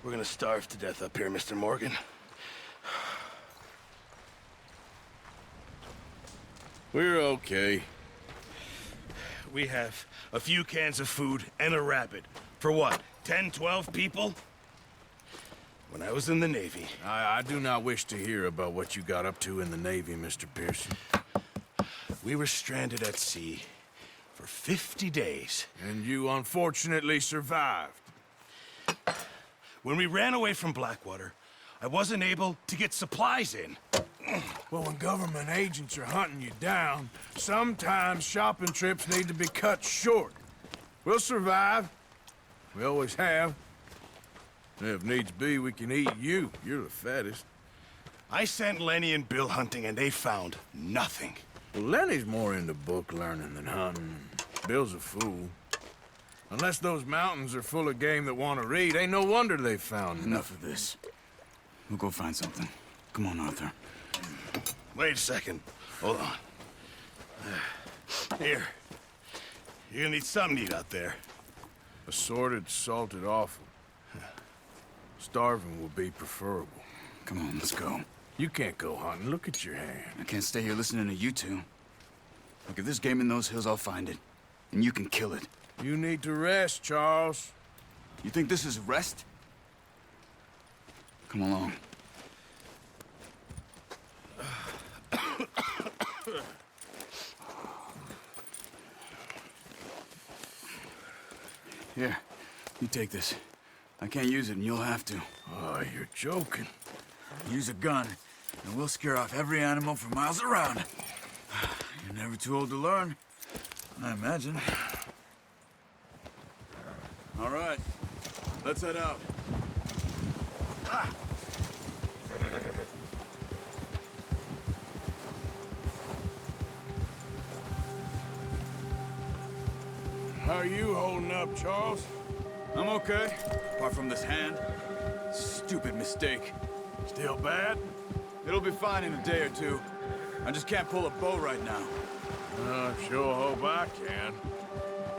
We're gonna starve to death up here, Mr. Morgan. We're okay. We have a few cans of food and a rabbit. For what, 10, 12 people? When I was in the Navy... I do not wish to hear about what you got up to in the Navy, Mr. Pearson. We were stranded at sea for 50 days. And you unfortunately survived. When we ran away from Blackwater, I wasn't able to get supplies in. Well, when government agents are hunting you down, sometimes shopping trips need to be cut short. We'll survive. We always have. And if needs be, we can eat you. You're the fattest. I sent Lenny and Bill hunting, and they found nothing. Well, Lenny's more into book learning than hunting. Bill's a fool. Unless those mountains are full of game that want to read, ain't no wonder they found Enough of this. We'll go find something. Come on, Arthur. Wait a second. Hold on. Here. You're gonna need something to eat out there. Assorted, salted offal. Starving will be preferable. Come on, let's go. You can't go hunting. Look at your hand. I can't stay here listening to you two. Look, if there's game in those hills, I'll find it. And you can kill it. You need to rest, Charles. You think this is rest? Come along. Here, you take this. I can't use it, and you'll have to. Oh, you're joking. Use a gun, and we'll scare off every animal for miles around. You're never too old to learn, I imagine. All right, let's head out. How are you holding up, Charles? I'm okay, apart from this hand. Stupid mistake. Still bad? It'll be fine in a day or two. I just can't pull a bow right now. I sure hope I can.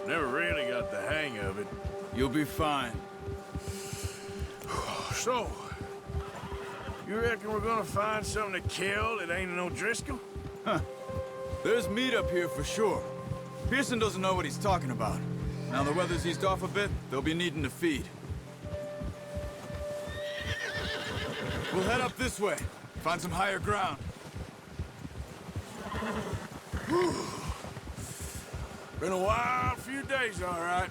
Never really got the hang of it. You'll be fine. So, you reckon we're gonna find something to kill that ain't no Driscoll? There's meat up here for sure. Pearson doesn't know what he's talking about. Now the weather's eased off a bit, they'll be needing to feed. We'll head up this way. Find some higher ground. Been a wild few days, all right.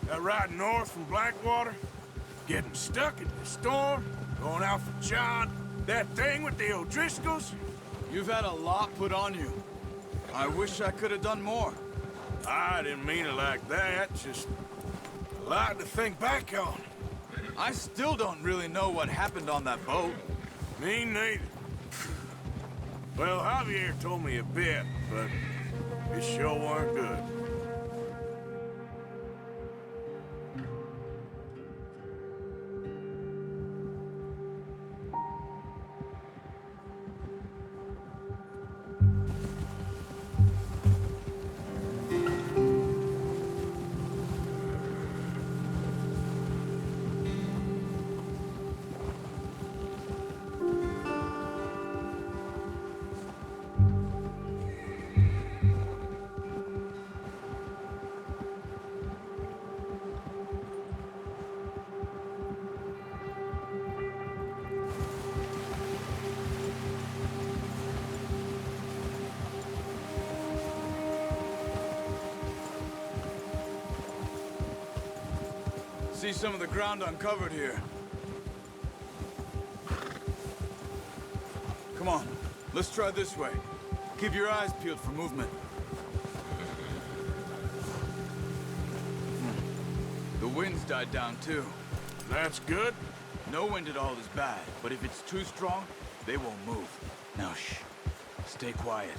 That ride north from Blackwater, getting stuck in the storm, going out for John, that thing with the O'Driscolls. You've had a lot put on you. I wish I could have done more. I didn't mean it like that, just a lot to think back on. I still don't really know what happened on that boat. Me neither. Well, Javier told me a bit, but it sure weren't good. See some of the ground uncovered here. Come on, let's try this way. Keep your eyes peeled for movement. The wind's died down too. That's good. No wind at all is bad, but if it's too strong, they won't move. Now shh, stay quiet.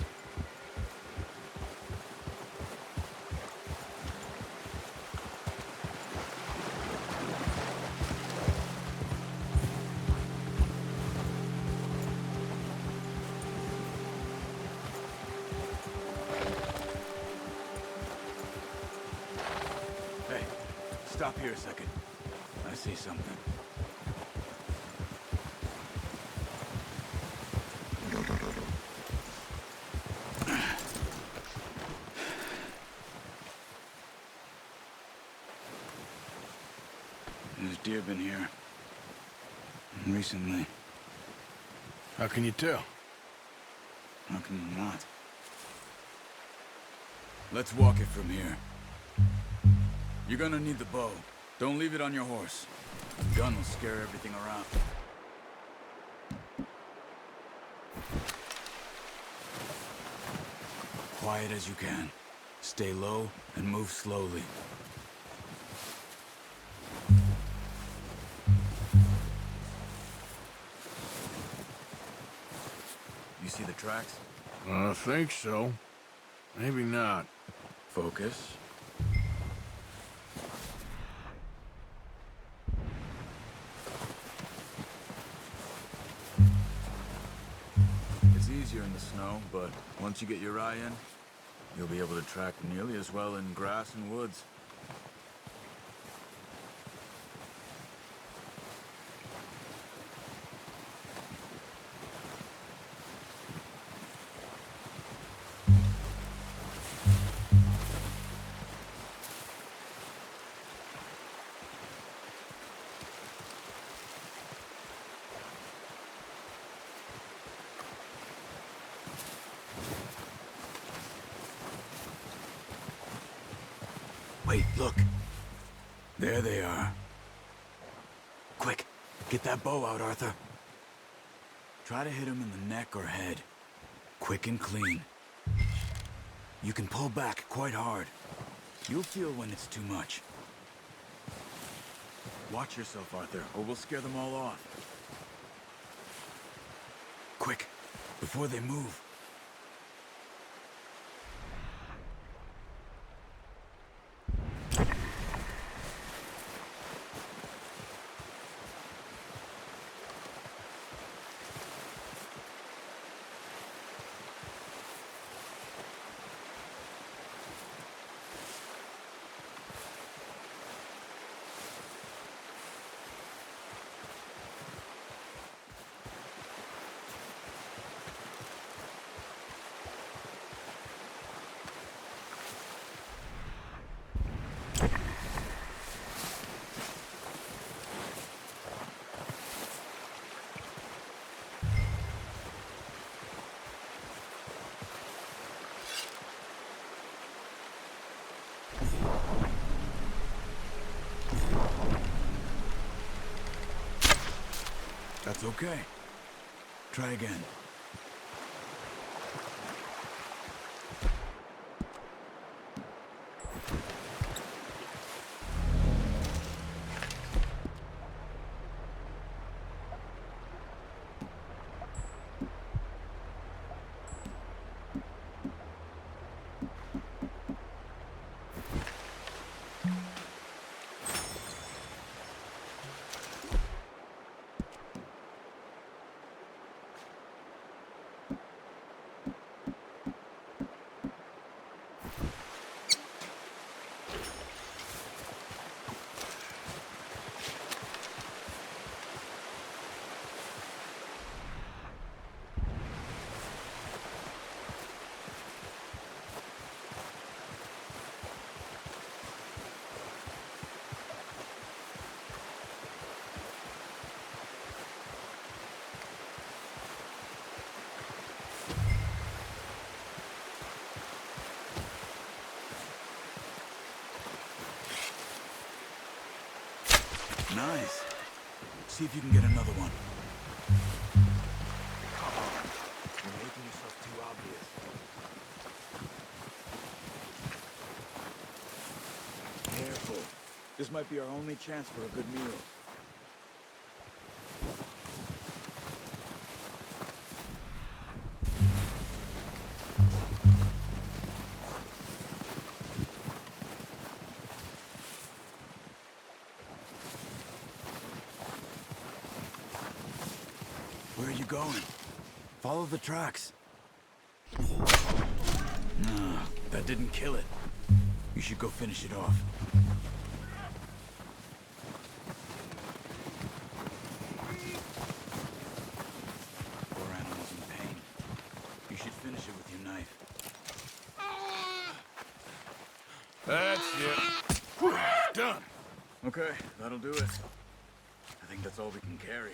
Hey, stop here a second. I see something. deer been here. Recently. How can you tell? How can you not? Let's walk it from here. You're gonna need the bow. Don't leave it on your horse. The gun will scare everything around. Quiet as you can. Stay low and move slowly. You see the tracks? I think so. Maybe not. Focus. It's easier in the snow, but once you get your eye in, you'll be able to track nearly as well in grass and woods. Wait, look. There they are. Quick, get that bow out, Arthur. Try to hit him in the neck or head. Quick and clean. You can pull back quite hard. You'll feel when it's too much. Watch yourself, Arthur, or we'll scare them all off. Quick, before they move. That's okay. Try again. Nice. See if you can get another one. Come on. You're making yourself too obvious. Careful. This might be our only chance for a good meal. Where are you going? Follow the tracks. No, that didn't kill it. You should go finish it off. Poor animal's in pain. You should finish it with your knife. That's it. Whew, done. Okay, that'll do it. think that's all we can carry.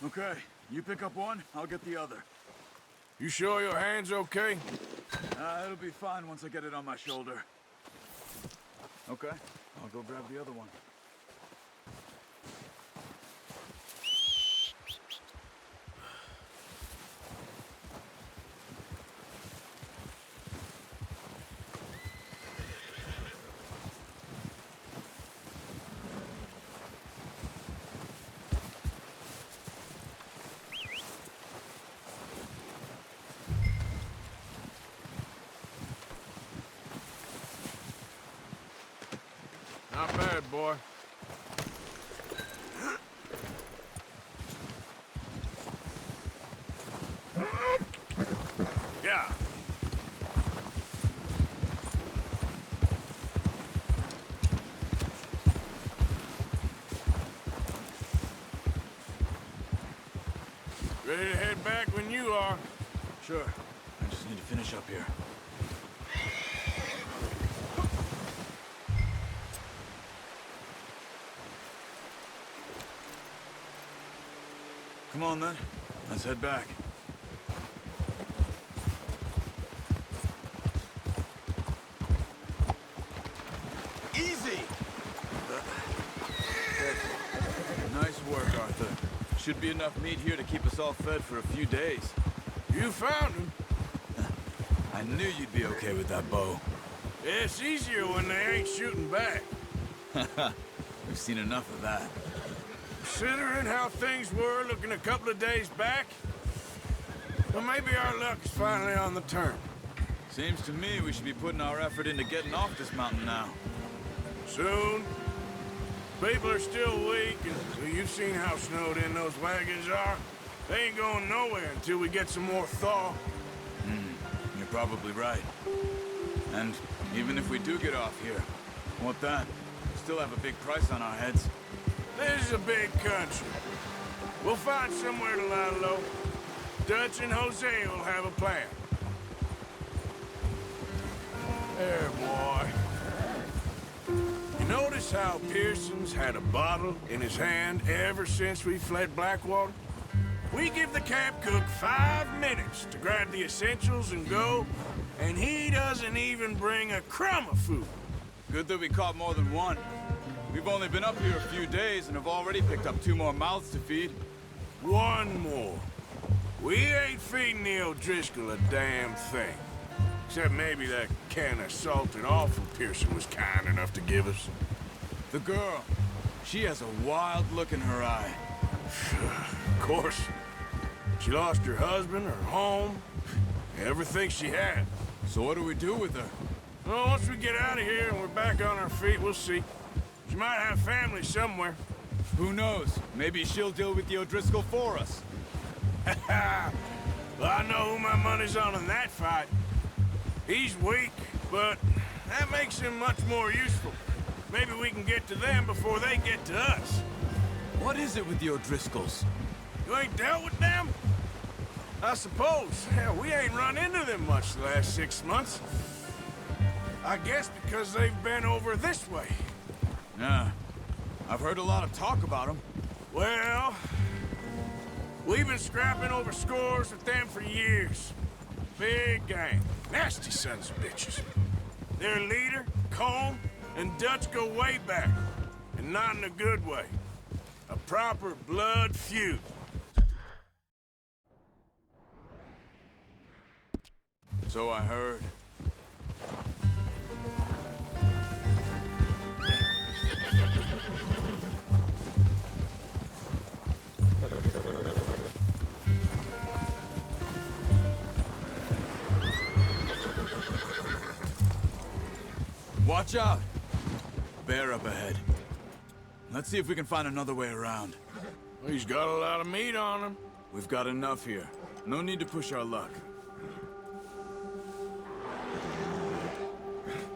Okay, you pick up one, I'll get the other. You sure your hand's okay? It'll be fine once I get it on my shoulder. Okay, I'll go grab the other one. Not bad, boy. Yeah. Ready to head back when you are. Sure, I just need to finish up here. Come on then, let's head back. Easy! Nice work, Arthur. Should be enough meat here to keep us all fed for a few days. You found him. I knew you'd be okay with that bow. It's easier when they ain't shooting back. We've seen enough of that. Considering how things were looking a couple of days back, well, maybe our luck is finally on the turn. Seems to me we should be putting our effort into getting off this mountain now. Soon. People are still weak, and well, you've seen how snowed in those wagons are. They ain't going nowhere until we get some more thaw. You're probably right. And even if we do get off here, what then? We still have a big price on our heads. This is a big country. We'll find somewhere to lie low. Dutch and Jose will have a plan. There, boy. You notice how Pearson's had a bottle in his hand ever since we fled Blackwater? We give the camp cook 5 minutes to grab the essentials and go, and he doesn't even bring a crumb of food. Good that we caught more than one. We've only been up here a few days and have already picked up 2 more mouths to feed. One more. We ain't feeding the O'Driscoll a damn thing. Except maybe that can of salted offal Pearson was kind enough to give us. The girl, she has a wild look in her eye. Of course. She lost her husband, her home, everything she had. So what do we do with her? Well, once we get out of here and we're back on our feet, we'll see. She might have family somewhere. Who knows? Maybe she'll deal with the O'Driscoll for us. Well, I know who my money's on in that fight. He's weak, but that makes him much more useful. Maybe we can get to them before they get to us. What is it with the O'Driscolls? You ain't dealt with them? I suppose. Hell, we ain't run into them much the last 6 months. I guess because they've been over this way. Yeah, I've heard a lot of talk about them. Well, we've been scrapping over scores with them for years. Big gang. Nasty sons of bitches. Their leader, Colm, and Dutch go way back. And not in a good way. A proper blood feud. So I heard. Watch out! Bear up ahead. Let's see if we can find another way around. He's got a lot of meat on him. We've got enough here. No need to push our luck.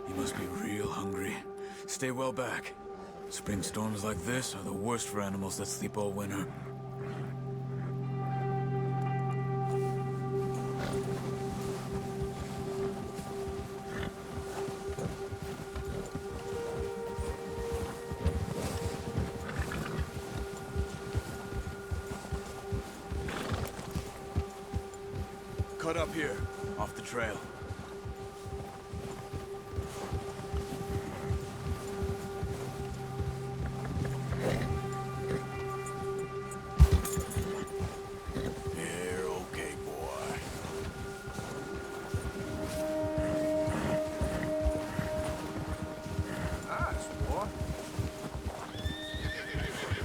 He must be real hungry. Stay well back. Spring storms like this are the worst for animals that sleep all winter. cut up here, off the trail. You're okay, boy. Nice, boy.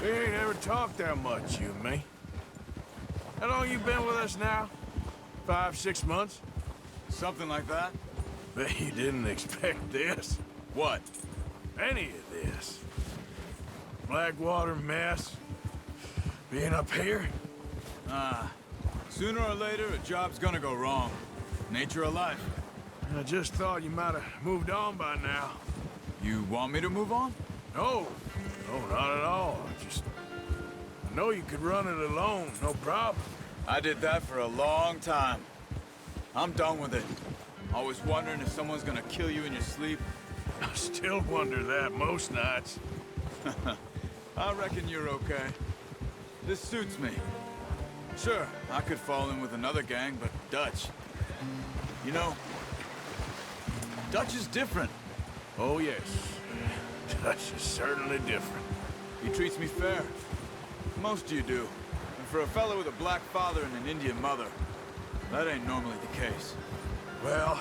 We ain't ever talked that much, you and me. How long you been with us now? 5, 6 months? Something like that? Bet you didn't expect this. What? Any of this. Blackwater mess. Being up here? Sooner or later, a job's gonna go wrong. Nature of life. I just thought you might have moved on by now. You want me to move on? No, not at all. I know you could run it alone, no problem. I did that for a long time. I'm done with it. Always wondering if someone's gonna kill you in your sleep. I still wonder that most nights. I reckon you're okay. This suits me. Sure, I could fall in with another gang, but Dutch... You know, Dutch is different. Oh, yes. Dutch is certainly different. He treats me fair. Most of you do. And for a fellow with a black father and an Indian mother, that ain't normally the case. Well,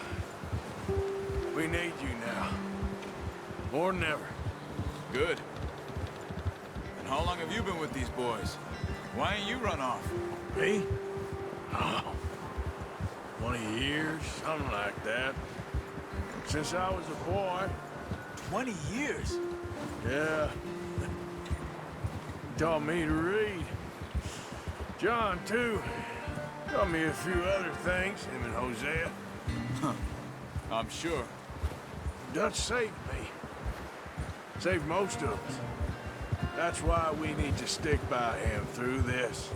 we need you now. More than ever. Good. And how long have you been with these boys? Why ain't you run off? Me? Oh, 20 years, something like that. Since I was a boy. 20 years? Yeah. Taught me to read. John, too. Taught me a few other things, him and Hosea. I'm sure. Dutch saved me. Saved most of us. That's why we need to stick by him through this.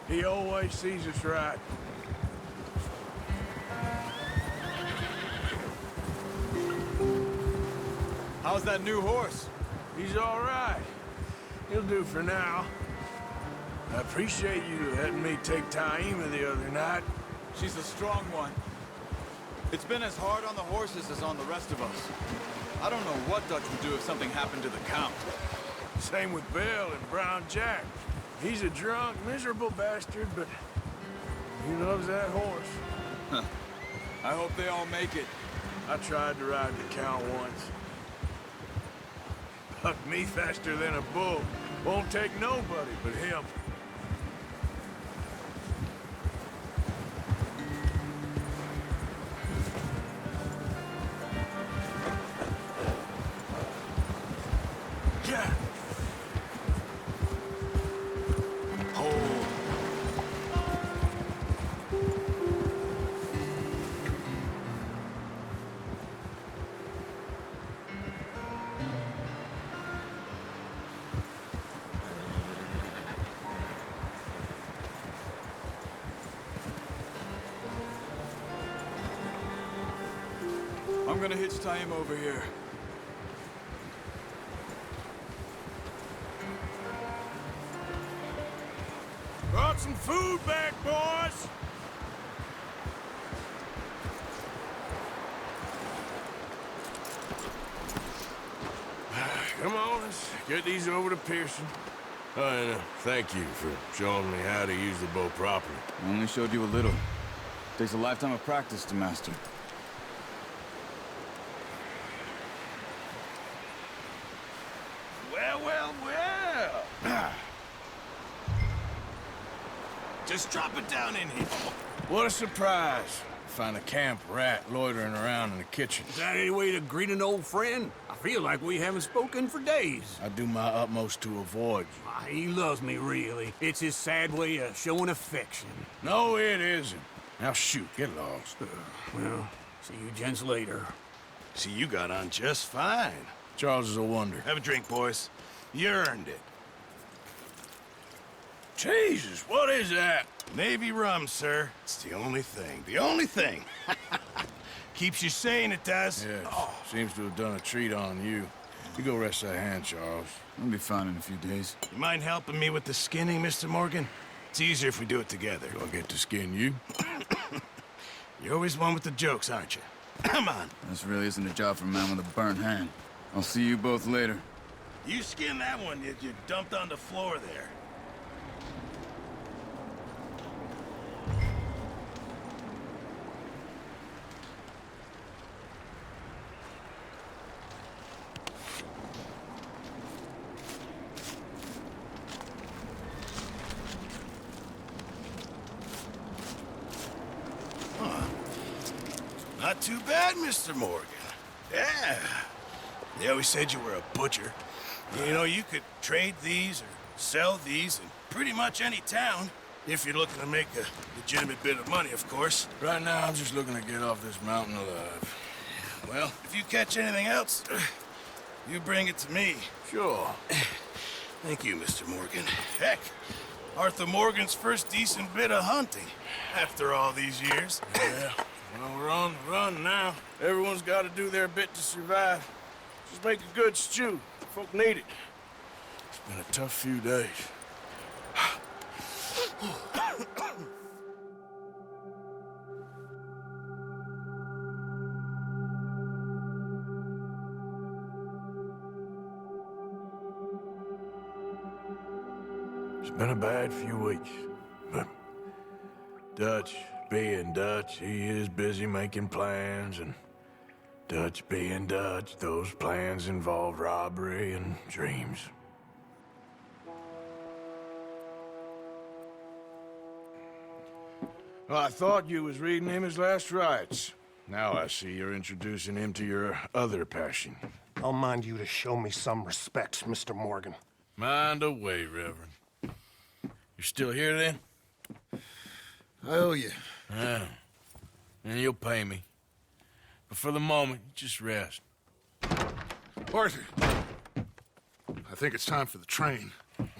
He always sees us right. How's that new horse? He's all right. He'll do for now. I appreciate you letting me take Taima the other night. She's a strong one. It's been as hard on the horses as on the rest of us. I don't know what Dutch would do if something happened to the Count. Same with Bill and Brown Jack. He's a drunk, miserable bastard, but he loves that horse. I hope they all make it. I tried to ride the Count once. Bucked me faster than a bull. Won't take nobody but him. Yeah. I'm gonna hitch Taima over here. Brought some food back, boys! Come on, let's get these over to Pearson. Oh, and thank you for showing me how to use the bow properly. I only showed you a little. Takes a lifetime of practice to master. Well. Just drop it down in here. What a surprise. Find a camp rat loitering around in the kitchen. Is that any way to greet an old friend? I feel like we haven't spoken for days. I do my utmost to avoid you. Ah, he loves me, really. It's his sad way of showing affection. No, it isn't. Now shoot, get lost. Well, see you gents later. See, you got on just fine. Charles is a wonder. Have a drink, boys. You earned it. Jesus, what is that? Navy rum, sir. It's the only thing. The only thing. Keeps you sane, it does. Yes, seems to have done a treat on you. You go rest that hand, Charles. I'll be fine in a few days. You mind helping me with the skinning, Mr. Morgan? It's easier if we do it together. Do I get to skin you? You're always one with the jokes, aren't you? Come on. This really isn't a job for a man with a burnt hand. I'll see you both later. You skinned that one you dumped on the floor there. Not too bad, Mr. Morgan. Yeah. They always said you were a butcher. You know, you could trade these or sell these in pretty much any town, if you're looking to make a legitimate bit of money, of course. Right now, I'm just looking to get off this mountain alive. Well, if you catch anything else, you bring it to me. Sure. Thank you, Mr. Morgan. Heck, Arthur Morgan's first decent bit of hunting after all these years. Yeah. Well, we're on the run now. Everyone's got to do their bit to survive. Just make a good stew. Folk need it. It's been a tough few days. It's been a bad few weeks, but Dutch being Dutch, he is busy making plans, and Dutch being Dutch, those plans involve robbery and dreams. Well, I thought you was reading him his last rites. Now I see you're introducing him to your other passion. I'll mind you to show me some respect, Mr. Morgan. Mind away, Reverend. You still here, then? I owe you. Yeah. And you'll pay me. But for the moment, just rest. Arthur, I think it's time for the train.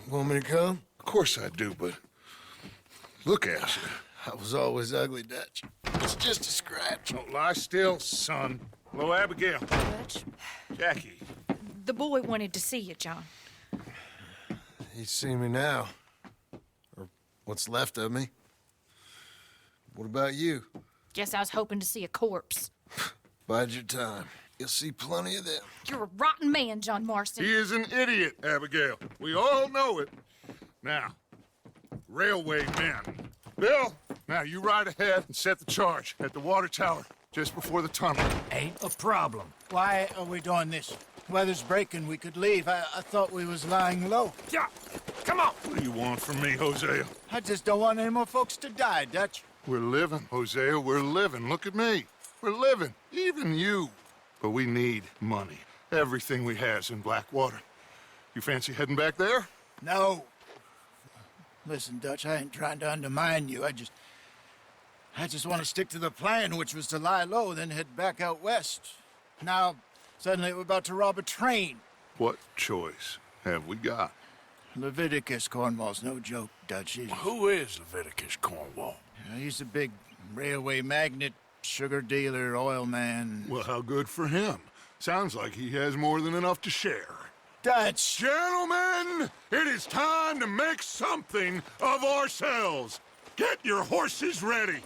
Want me to come? Of course I do, but look at you. I was always ugly, Dutch. It's just a scratch. Don't lie still, son. Hello, Abigail. Dutch, Jackie. the boy wanted to see you, John. He's seen me now. Or what's left of me. What about you? Guess I was hoping to see a corpse. Bide your time. You'll see plenty of them. You're a rotten man, John Marston. He is an idiot, Abigail. We all know it. Now, railway men. Bill, now you ride ahead and set the charge at the water tower just before the tunnel. Ain't a problem. Why are we doing this? Weather's breaking, we could leave. I thought we was lying low. Yeah, come on. What do you want from me, Hosea? I just don't want any more folks to die, Dutch. We're living, Hosea, we're living. Look at me. We're living, even you. But we need money. Everything we has in Blackwater. You fancy heading back there? No. Listen, Dutch, I ain't trying to undermine you. I just want to stick to the plan, which was to lie low, then head back out west. Now, suddenly we're about to rob a train. What choice have we got? Leviticus Cornwall's no joke, Dutch. Who is Leviticus Cornwall? He's a big railway magnate, sugar dealer, oil man. Well, how good for him. Sounds like he has more than enough to share. Dutch! Gentlemen, it is time to make something of ourselves. Get your horses ready.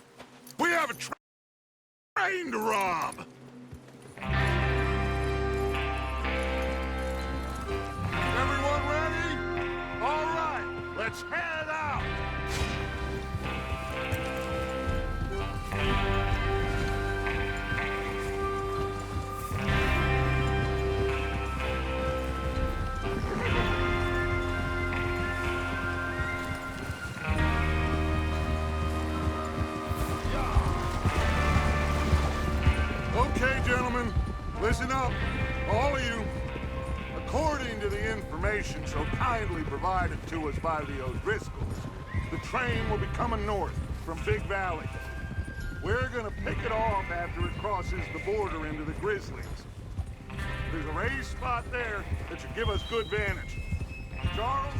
We have a train to rob. Everyone ready? All right, let's head out. Okay, gentlemen, listen up, all of you. According to the information so kindly provided to us by the O'Driscolls, the train will be coming north from Big Valley. We're gonna pick it off after it crosses the border into the Grizzlies. There's a raised spot there that should give us good vantage. Charles,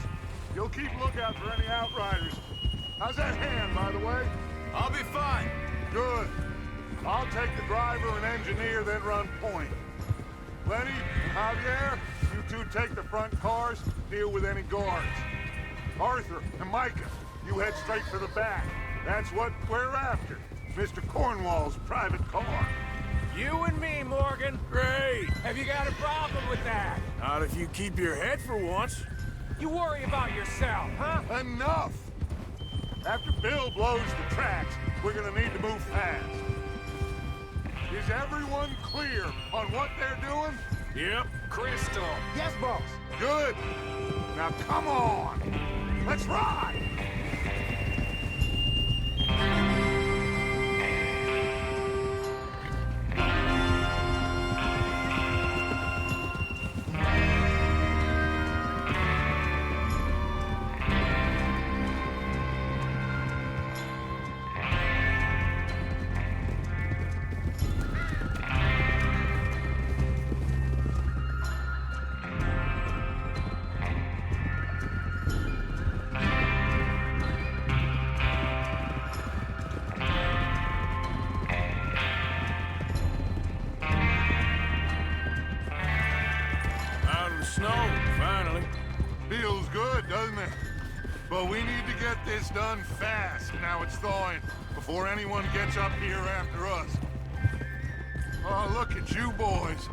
you'll keep lookout for any outriders. How's that hand, by the way? I'll be fine. Good. I'll take the driver and engineer, then run point. Lenny and Javier, you two take the front cars, deal with any guards. Arthur and Micah, you head straight for the back. That's what we're after. Mr. Cornwall's private car. You and me, Morgan. Great. Have you got a problem with that? Not if you keep your head for once. You worry about yourself, huh? Enough! After Bill blows the tracks, we're gonna need to move fast. Is everyone clear on what they're doing? Yep. Crystal. Yes, boss. Good. Now come on. Let's ride. Snow, finally. Feels good, doesn't it? But we need to get this done fast, now it's thawing, before anyone gets up here after us. Oh, look at you boys.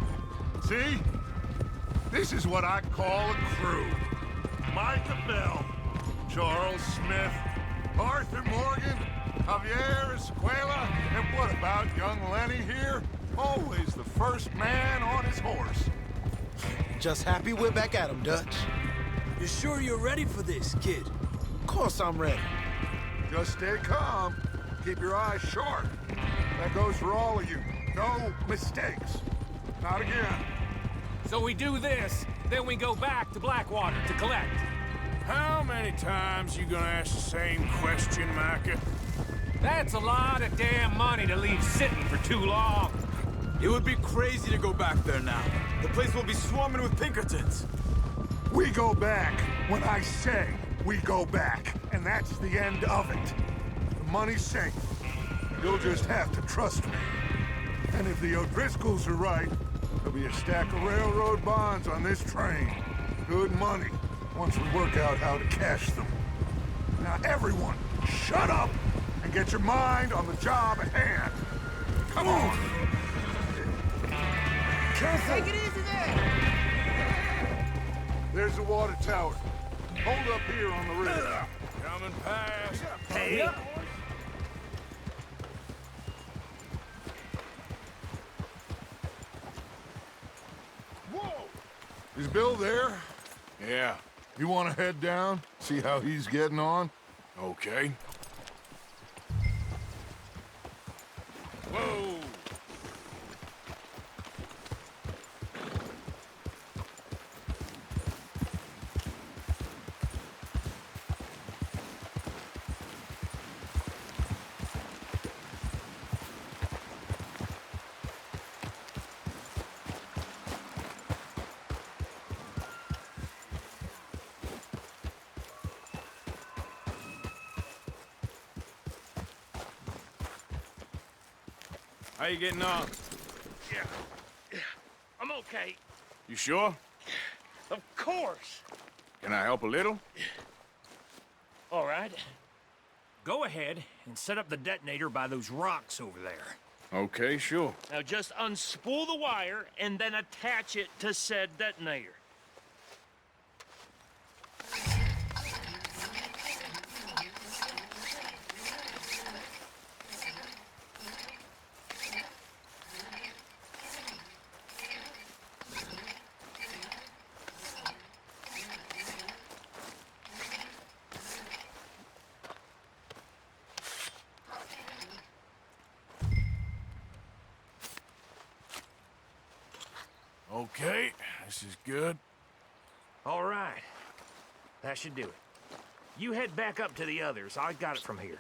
See? This is what I call a crew. Micah Bell, Charles Smith, Arthur Morgan, Javier Escuela, and what about young Lenny here? Always the first man on his horse. Just happy we're back at him, Dutch. You sure you're ready for this, kid? Of course I'm ready. Just stay calm. Keep your eyes sharp. That goes for all of you. No mistakes. Not again. So we do this, then we go back to Blackwater to collect. How many times you gonna ask the same question, Micah? That's a lot of damn money to leave sitting for too long. It would be crazy to go back there now. The place will be swarming with Pinkertons. We go back when I say we go back, and that's the end of it. The money's safe. You'll just have to trust me. And if the O'Driscolls are right, there'll be a stack of railroad bonds on this train. Good money, once we work out how to cash them. Now everyone, shut up and get your mind on the job at hand. Come on! Careful! Take it easy there. There's the water tower. Hold up here on the ridge. Coming past. Hey, Whoa! Is Bill there? Yeah, You want to head down? See how he's getting on? okay. Whoa! How you getting on? Yeah, I'm okay. You sure? Of course. Can I help a little? All right. Go ahead and set up the detonator by those rocks over there. Okay, sure. Now just unspool the wire and then attach it to said detonator. Okay, this is good. All right. That should do it. You head back up to the others. I got it from here.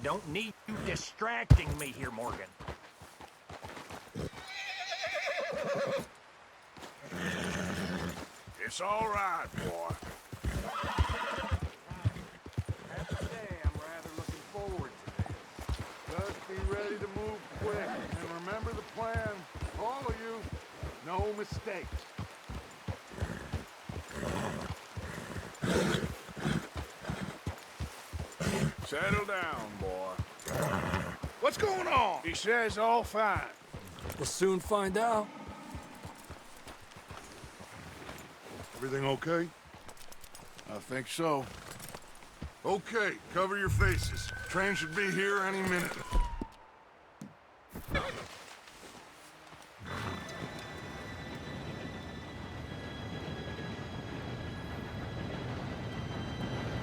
Don't need you distracting me here, Morgan. It's all right, boy. I have to say, I'm rather looking ready to move quick. And remember the plan. All of you. No mistakes. Settle down, boy. What's going on? He says all fine. We'll soon find out. Everything okay? I think so. Okay, cover your faces. Train should be here any minute.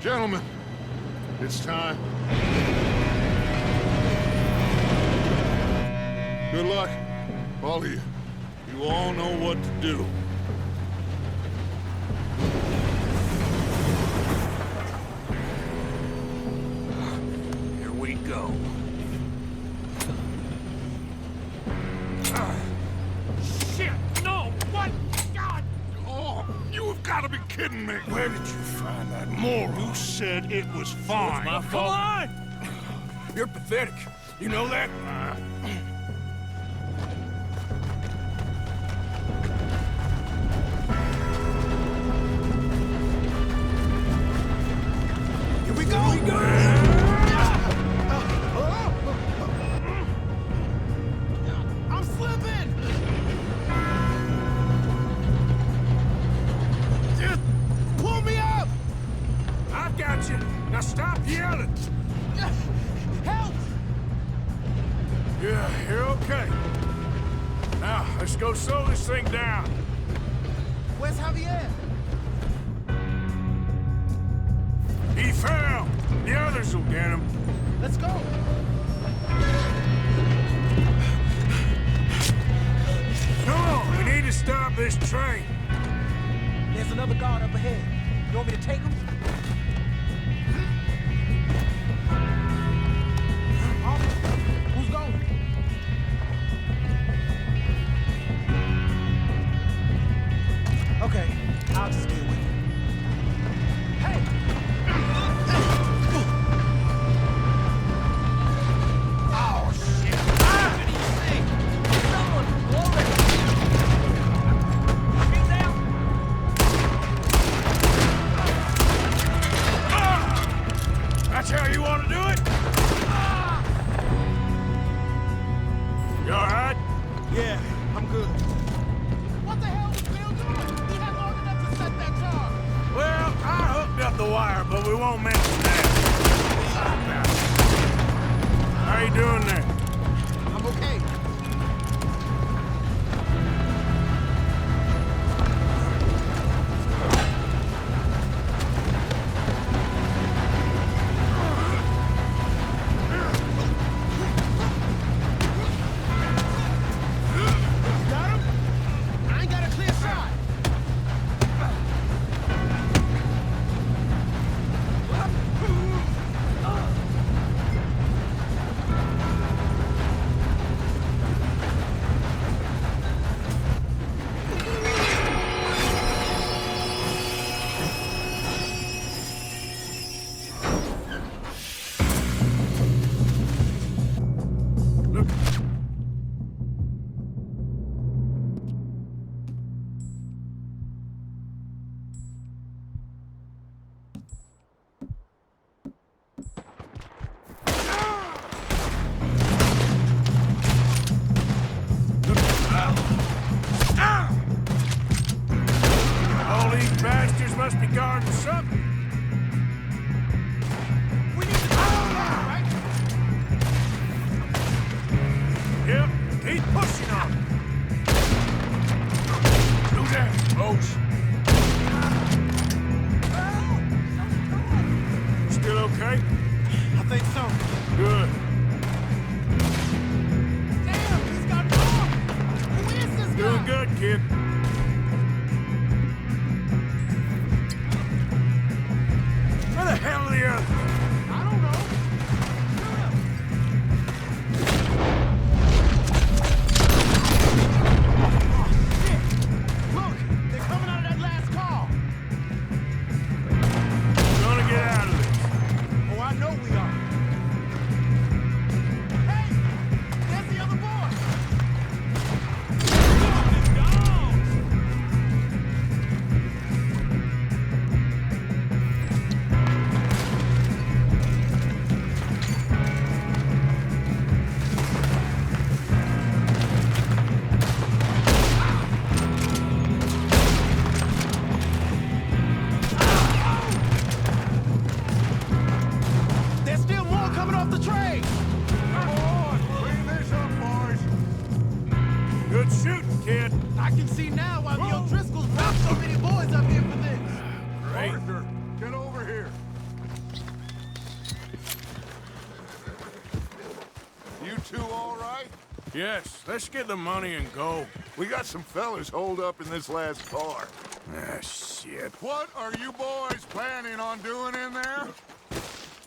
Gentlemen, it's time. Good luck, all of you. You all know what to do. Here we go. Shit! No! What? God! Oh, you have got to be kidding me. Where did you find that moron? You said it was fine. My fault. Come on! You're pathetic. You know that? Here we go! I'm slipping! Just pull me up! I've got you. Now stop yelling. Help! Yeah, you're okay. Now, let's go slow this thing down. Where's Javier? He fell. The others will get him. Let's go! Come on, we need to stop this train. There's another guard up ahead. You want me to take him? Who's going? Okay, I'll just deal with it. Hey! Oh, shit! What did he say? Someone already! Get down! That's how you want to do it? You all right? Yeah, I'm good. What the hell was Bill doing? He had long enough to set that charge. Well, I hooked up the wire, but we won't mention that. How you doing there? I'm okay. Got him? I ain't got a clear shot. All these bastards must be guarding something. We need to go now, right? Yep, keep pushing on them. Do that, folks. Still okay? I think so. Good. Damn, he's got arms. Who is this guy? Doing good, kid. Where the hell are the others? I don't know. Shit. Look, they're coming out of that last call. We're gonna get out of this. Oh, I know we are. Hey, I can see now why the O'Driscolls brought so many boys up here for this. Arthur, get over here. You two all right? Yes, let's get the money and go. We got some fellas holed up in this last car. Ah, shit. What are you boys planning on doing in there?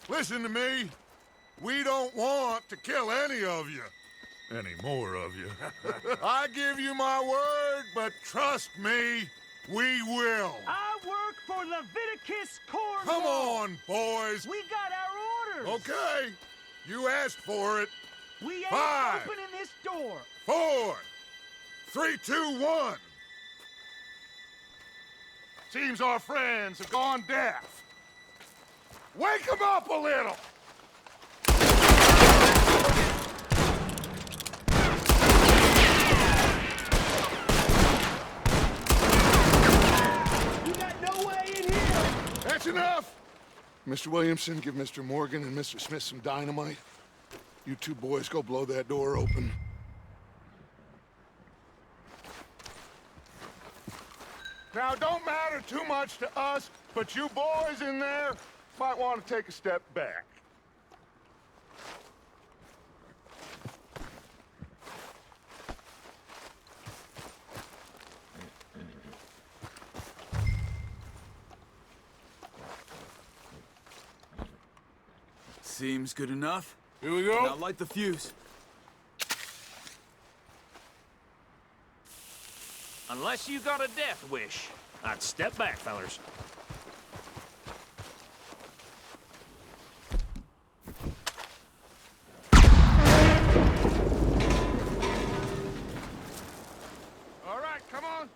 Listen to me. We don't want to kill any of you. Any more of you. I give you my word, but trust me, we will. I work for Leviticus Cornwall. Come on, boys. We got our orders. Okay. You asked for it. We ain't 5, opening this door. 4, 3, 2, 1. Seems our friends have gone deaf. Wake them up a little. You got no way in here. That's enough. Mr. Williamson, give Mr. Morgan and Mr. Smith some dynamite. You two boys go blow that door open. Now, don't matter too much to us, but you boys in there might want to take a step back. Seems good enough. Here we go. Now light the fuse. Unless you got a death wish, I'd step back, fellers. All right, come on.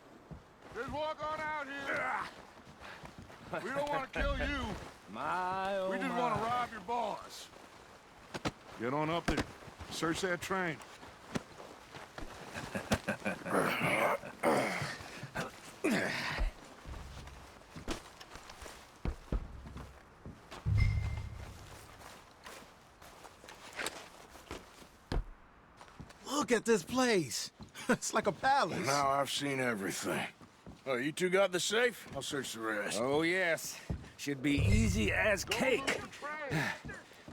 Just walk on out here. We don't want to kill you. We just want to rob your boss. Get on up there. Search that train. Look at this place. It's like a palace. Now I've seen everything. Oh, you two got the safe? I'll search the rest. Oh, yes. Should be easy as cake.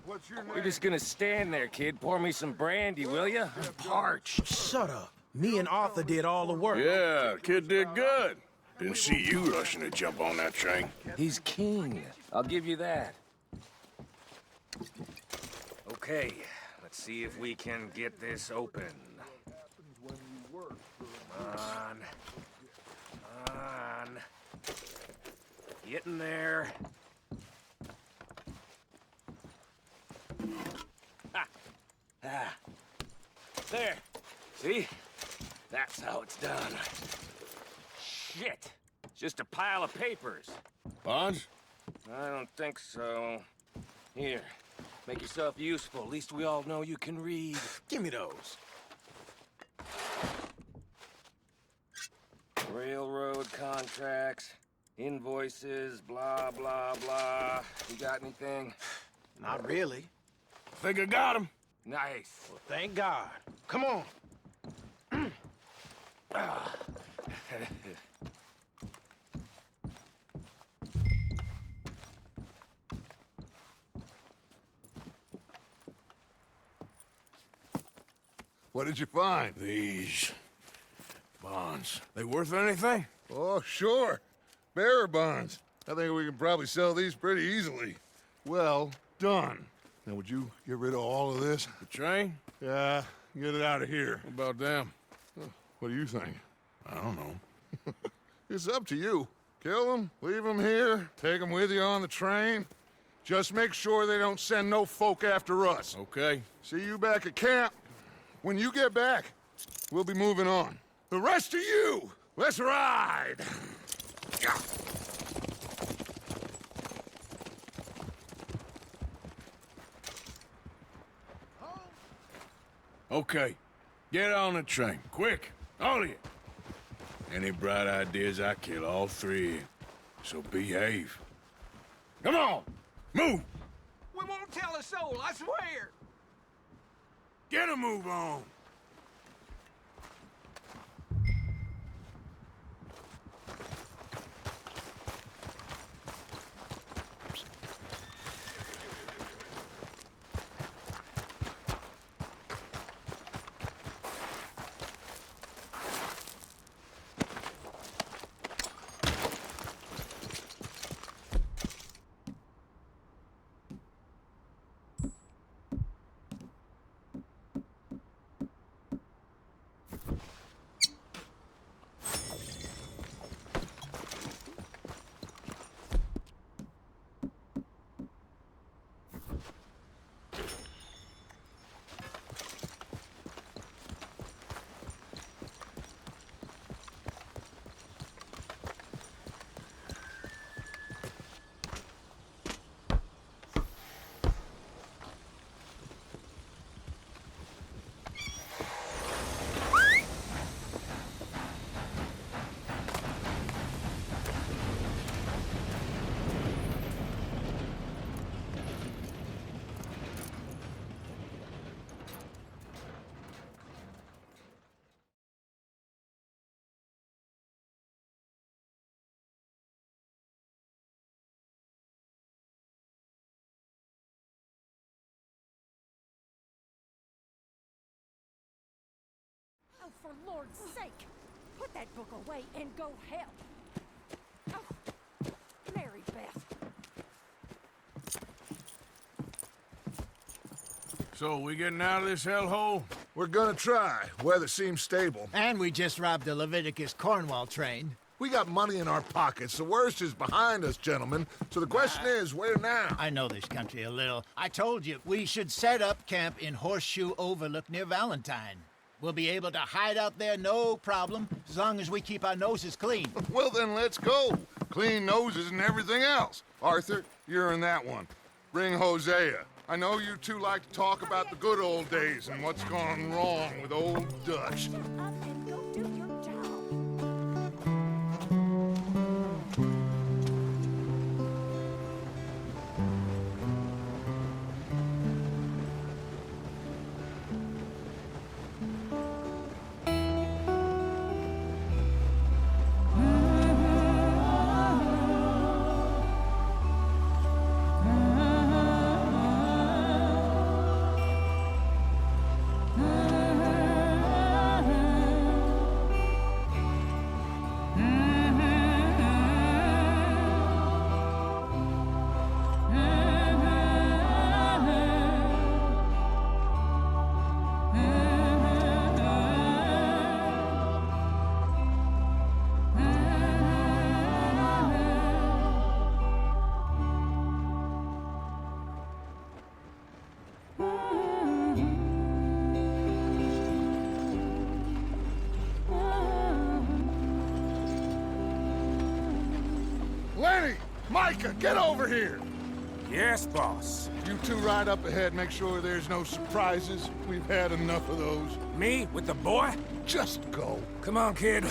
What's your name? We're just gonna stand there, kid. Pour me some brandy, will ya? I'm parched. Shut up. Me and Arthur did all the work. Yeah, kid did good. Didn't see you rushing to jump on that train. He's king. I'll give you that. Okay, let's see if we can get this open. Come on. Come on. Get in there. Ha! Ah. There. See? That's how it's done. Shit! Just a pile of papers. Bonds? I don't think so. Here, make yourself useful. At least we all know you can read. Give me those. Railroad contracts, invoices, blah, blah, blah. You got anything? Not really. Think I got him. Nice. Well, thank God. Come on. What did you find? These bonds. They worth anything? Oh, sure. Bearer bonds. I think we can probably sell these pretty easily. Well done. Now, would you get rid of all of this? The train? Yeah, get it out of here. What about them? What do you think? I don't know. It's up to you. Kill them, leave them here, take them with you on the train. Just make sure they don't send no folk after us. Okay. See you back at camp. When you get back, we'll be moving on. The rest of you, let's ride! Okay. Get on the train. Quick. All of you. Any bright ideas, I kill all three of you. So behave. Come on! Move! We won't tell a soul, I swear. Get a move on! for Lord's sake! Put that book away and go help! Oh, Mary Beth. So, we getting out of this hellhole? We're gonna try. Weather seems stable. And we just robbed the Leviticus Cornwall train. We got money in our pockets. The worst is behind us, gentlemen. So the question is, where now? I know this country a little. I told you, we should set up camp in Horseshoe Overlook near Valentine. We'll be able to hide out there no problem, as long as we keep our noses clean. Well, then let's go. Clean noses and everything else. Arthur, you're in that one. Bring Hosea. I know you two like to talk about the good old days and what's gone wrong with old Dutch. Up and go do your job. Lenny! Micah, get over here! Yes, boss. You two ride up ahead, make sure there's no surprises. We've had enough of those. Me with the boy? Just go. Come on, kid.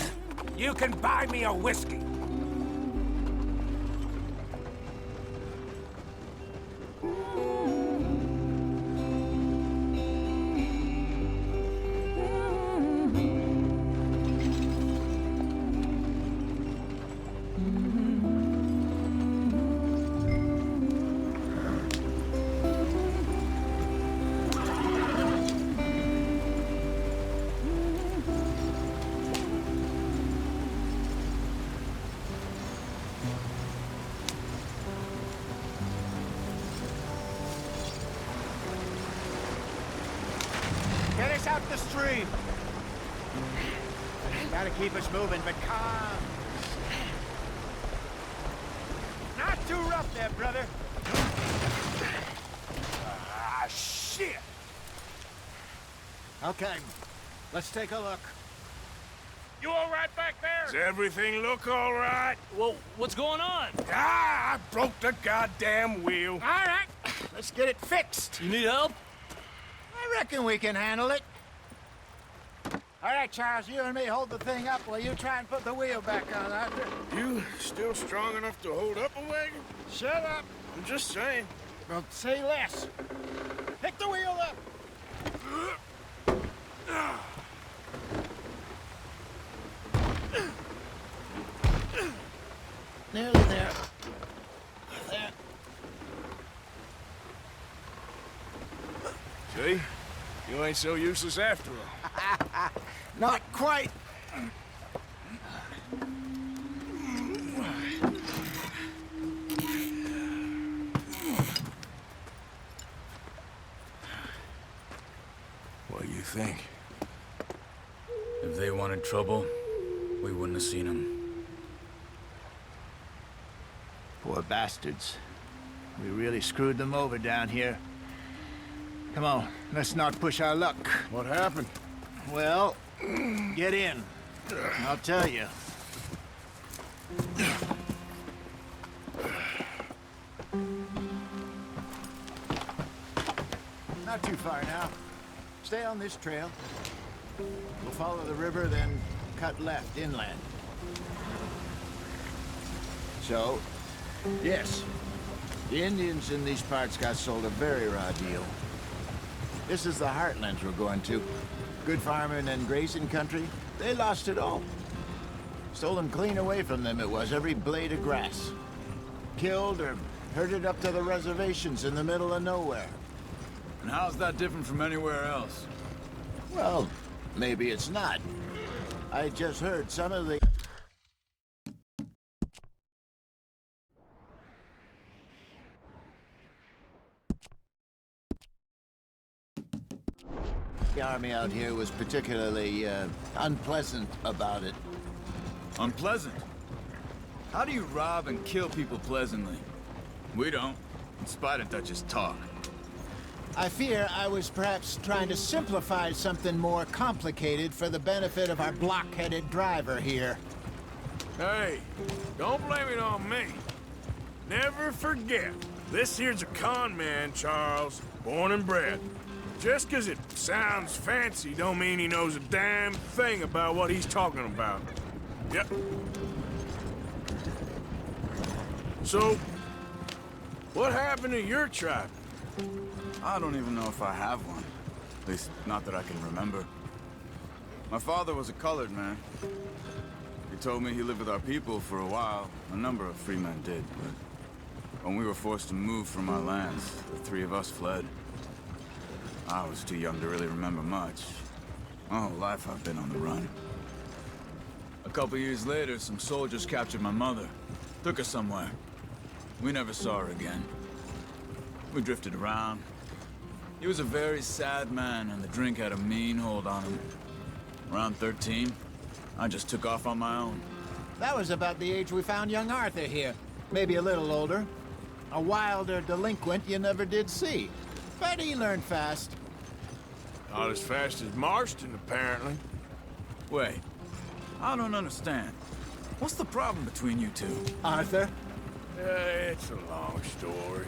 You can buy me a whiskey. Get us out the stream. Gotta keep us moving, but calm. Not too rough there, brother. Ah, shit! Okay, let's take a look. You all right back there? Does everything look all right? Well, what's going on? Ah, I broke the goddamn wheel. All right, let's get it fixed. You need help? I reckon we can handle it. All right, Charles, you and me hold the thing up while you try and put the wheel back on, Arthur. You still strong enough to hold up a wagon? Shut up. I'm just saying. Well, say less. Pick the wheel up. Nearly there. There. See? You ain't so useless after all. Not quite. What do you think? If they wanted trouble, we wouldn't have seen them. Poor bastards. We really screwed them over down here. Come on, let's not push our luck. What happened? Well, get in. I'll tell you. Not too far now. Stay on this trail. We'll follow the river, then cut left inland. So, yes, the Indians in these parts got sold a very raw deal. This is the heartlands we're going to. Good farming and grazing country, they lost it all. Stolen clean away from them it was, every blade of grass. Killed or herded up to the reservations in the middle of nowhere. And how's that different from anywhere else? Well, maybe it's not. I just heard some of the army out here was particularly unpleasant about it. Unpleasant? How do you rob and kill people pleasantly? We don't, in spite of Dutch's talk. I fear I was perhaps trying to simplify something more complicated for the benefit of our block-headed driver here. Hey, don't blame it on me. Never forget, this here's a con man, Charles, born and bred. Just 'cause it sounds fancy don't mean he knows a damn thing about what he's talking about. Yep. So, what happened to your tribe? I don't even know if I have one. At least, not that I can remember. My father was a colored man. He told me he lived with our people for a while. A number of free men did, but when we were forced to move from our lands, the three of us fled. I was too young to really remember much. My whole life I've been on the run. A couple years later, some soldiers captured my mother. Took her somewhere. We never saw her again. We drifted around. He was a very sad man, and the drink had a mean hold on him. Around 13, I just took off on my own. That was about the age we found young Arthur here. Maybe a little older. A wilder delinquent you never did see. But he learned fast. Not as fast as Marston, apparently. Wait, I don't understand. What's the problem between you two? Arthur? It's a long story.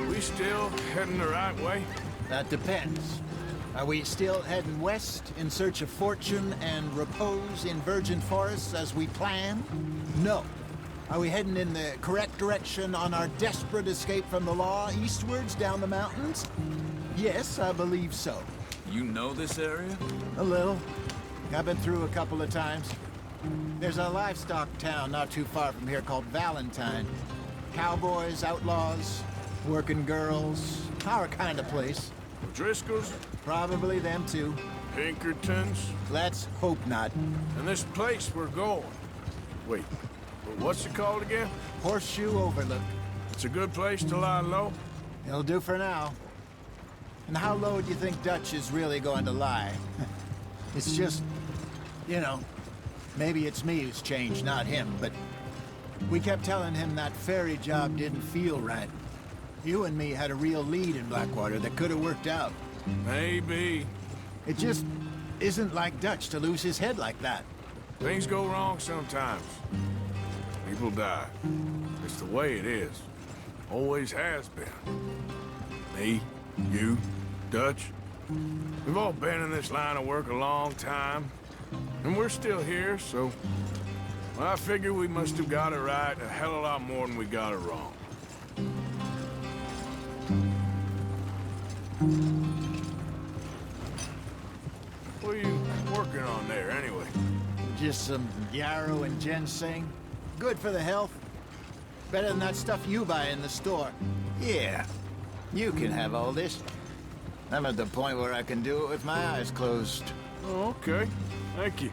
We still heading the right way? That depends. Are we still heading west in search of fortune and repose in virgin forests as we planned? No. Are we heading in the correct direction on our desperate escape from the law eastwards down the mountains? Yes, I believe so. You know this area? A little. I've been through a couple of times. There's a livestock town not too far from here called Valentine. Cowboys, outlaws, working girls, our kind of place. Driscoll's? Probably them too. Pinkertons? Let's hope not. And this place we're going. Wait, what's it called again? Horseshoe Overlook. It's a good place to lie low? It'll do for now. And how low do you think Dutch is really going to lie? It's just, you know, maybe it's me who's changed, not him, but we kept telling him that ferry job didn't feel right. You and me had a real lead in Blackwater that could have worked out. Maybe. It just isn't like Dutch to lose his head like that. Things go wrong sometimes. People die. It's the way it is. Always has been. Me, you, Dutch. We've all been in this line of work a long time. And we're still here, so... well, I figure we must have got it right a hell of a lot more than we got it wrong. What are you working on there, anyway? Just some yarrow and ginseng. Good for the health. Better than that stuff you buy in the store. Yeah, you can have all this. I'm at the point where I can do it with my eyes closed. Oh, okay. Thank you.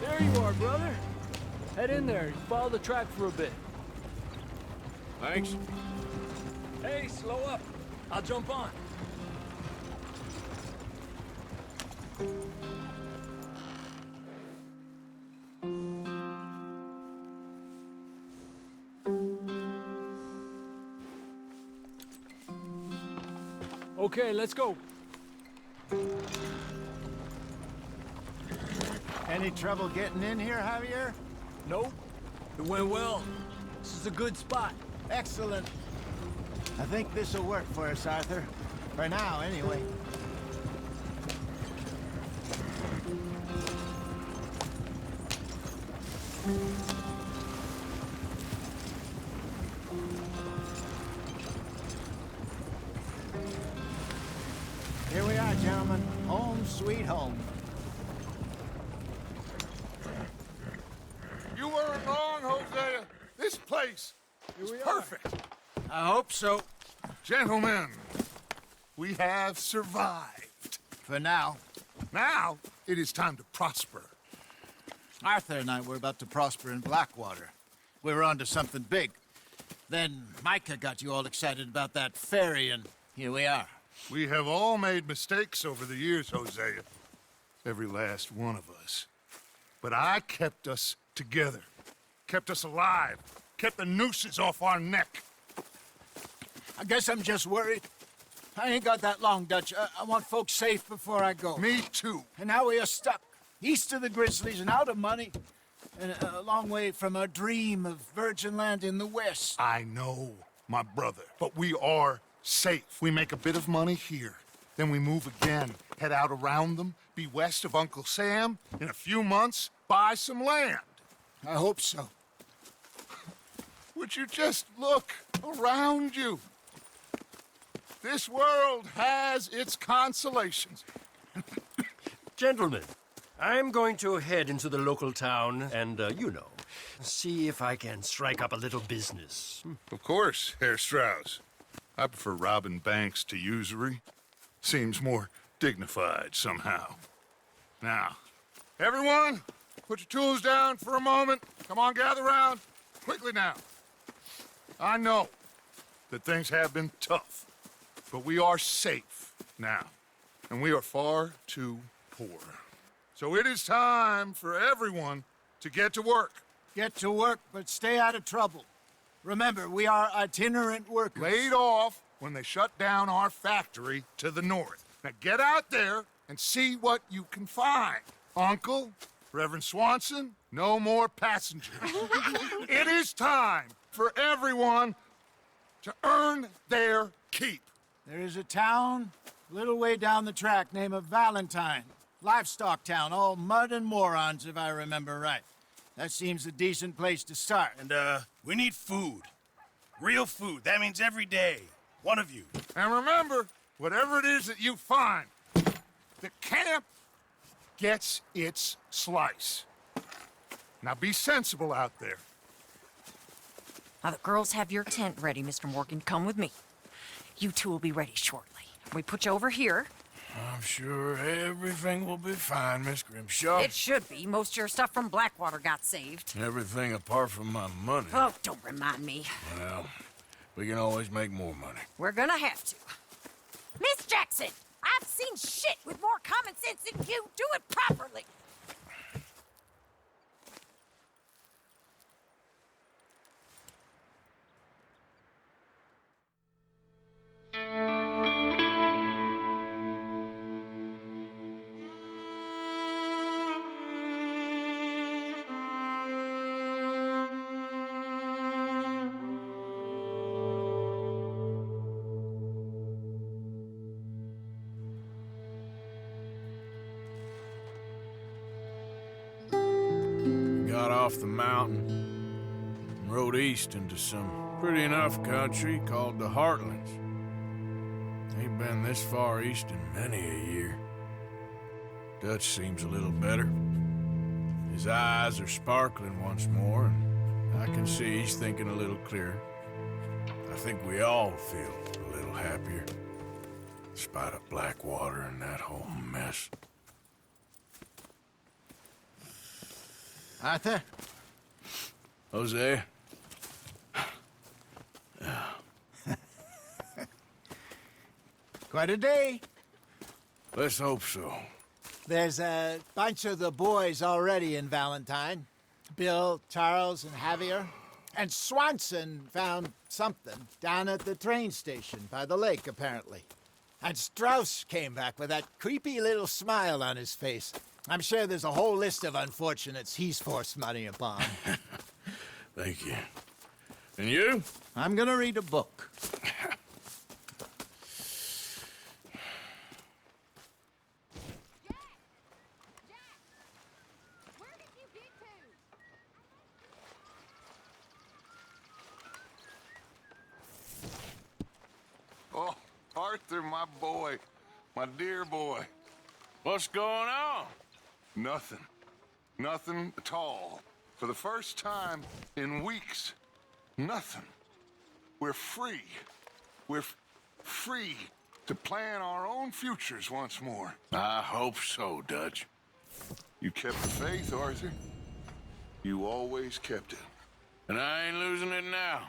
There you are, brother. Head in there and follow the track for a bit. Thanks. Hey, slow up. I'll jump on. Okay, let's go. Any trouble getting in here, Javier? Nope. It went well. This is a good spot. Excellent. I think this'll work for us, Arthur. For now, anyway. Here we are, gentlemen. Home sweet home. You weren't wrong, Hosea. This place is perfect. I hope so. Gentlemen, we have survived. For now. Now, it is time to prosper. Arthur and I were about to prosper in Blackwater. We were onto something big. Then Micah got you all excited about that ferry, and here we are. We have all made mistakes over the years, Hosea. Every last one of us. But I kept us together. Kept us alive. Kept the nooses off our neck. I guess I'm just worried. I ain't got that long, Dutch. I want folks safe before I go. Me too. And now we are stuck. East of the Grizzlies and out of money. And a long way from our dream of virgin land in the west. I know, my brother. But we are safe. We make a bit of money here. Then we move again. Head out around them. Be west of Uncle Sam. In a few months, buy some land. I hope so. Would you just look around you? This world has its consolations. Gentlemen, I'm going to head into the local town and, see if I can strike up a little business. Of course, Herr Strauss. I prefer robbing banks to usury. Seems more dignified somehow. Now, everyone, put your tools down for a moment. Come on, gather round. Quickly now. I know that things have been tough, but we are safe now, and we are far too poor. So it is time for everyone to get to work. Get to work, but stay out of trouble. Remember, we are itinerant workers. Laid off when they shut down our factory to the north. Now get out there and see what you can find. Uncle, Reverend Swanson, no more passengers. It is time for everyone to earn their keep. There is a town a little way down the track named Valentine. Livestock town, all mud and morons, if I remember right. That seems a decent place to start. And, we need food. Real food. That means every day. One of you. And remember, whatever it is that you find, the camp gets its slice. Now be sensible out there. Now the girls have your tent ready, Mr. Morgan. Come with me. You two will be ready shortly. We put you over here. I'm sure everything will be fine, Miss Grimshaw. It should be. Most of your stuff from Blackwater got saved. Everything apart from my money. Oh, don't remind me. Well, we can always make more money. We're gonna have to. Miss Jackson, I've seen shit with more common sense than you. Do it properly. Got off the mountain and rode east into some pretty enough country called the Heartlands. Ain't been this far east in many a year. Dutch seems a little better. His eyes are sparkling once more, and I can see he's thinking a little clearer. I think we all feel a little happier, in spite of Blackwater and that whole mess. Arthur? Hosea? Quite a day. Let's hope so. There's a bunch of the boys already in Valentine. Bill, Charles, and Javier. And Swanson found something down at the train station by the lake, apparently. And Strauss came back with that creepy little smile on his face. I'm sure there's a whole list of unfortunates he's forced money upon. Thank you. And you? I'm gonna read a book. Oh, Arthur, my boy. My dear boy. What's going on? Nothing. Nothing at all. For the first time in weeks, nothing. We're free. We're free to plan our own futures once more. I hope so, Dutch. You kept the faith, Arthur. You always kept it. And I ain't losing it now.